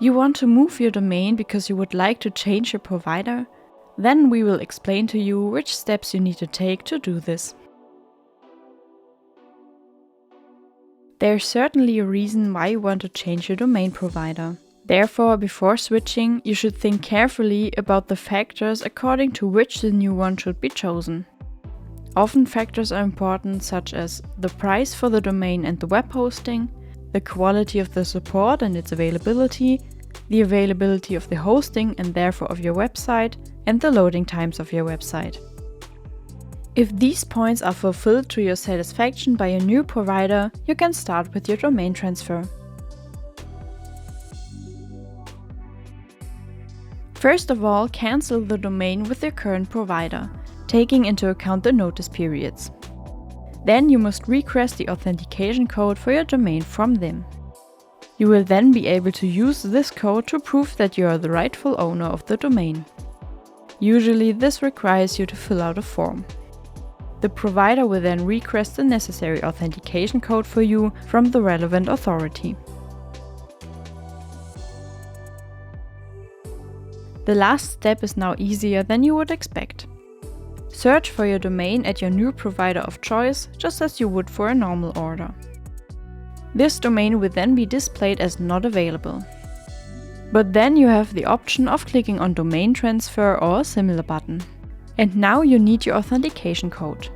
You want to move your domain because you would like to change your provider? Then we will explain to you which steps you need to take to do this. There's certainly a reason why you want to change your domain provider. Therefore, before switching, you should think carefully about the factors according to which the new one should be chosen. Often factors are important, such as the price for the domain and the web hosting, the quality of the support and its availability, the availability of the hosting and therefore of your website, and the loading times of your website. If these points are fulfilled to your satisfaction by your new provider, you can start with your domain transfer. First of all, cancel the domain with your current provider, taking into account the notice periods. Then you must request the authentication code for your domain from them. You will then be able to use this code to prove that you are the rightful owner of the domain. Usually this requires you to fill out a form. The provider will then request the necessary authentication code for you from the relevant authority. The last step is now easier than you would expect. Search for your domain at your new provider of choice, just as you would for a normal order. This domain will then be displayed as not available. But then you have the option of clicking on Domain Transfer or a similar button. And now you need your authentication code.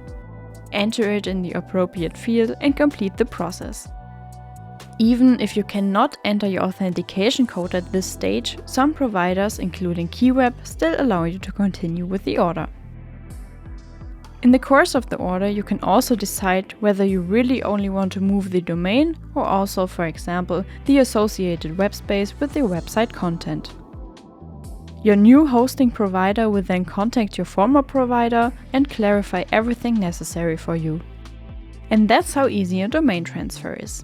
Enter it in the appropriate field and complete the process. Even if you cannot enter your authentication code at this stage, some providers, including Keyweb, still allow you to continue with the order. In the course of the order, you can also decide whether you really only want to move the domain or also, for example, the associated web space with your website content. Your new hosting provider will then contact your former provider and clarify everything necessary for you. And that's how easy a domain transfer is.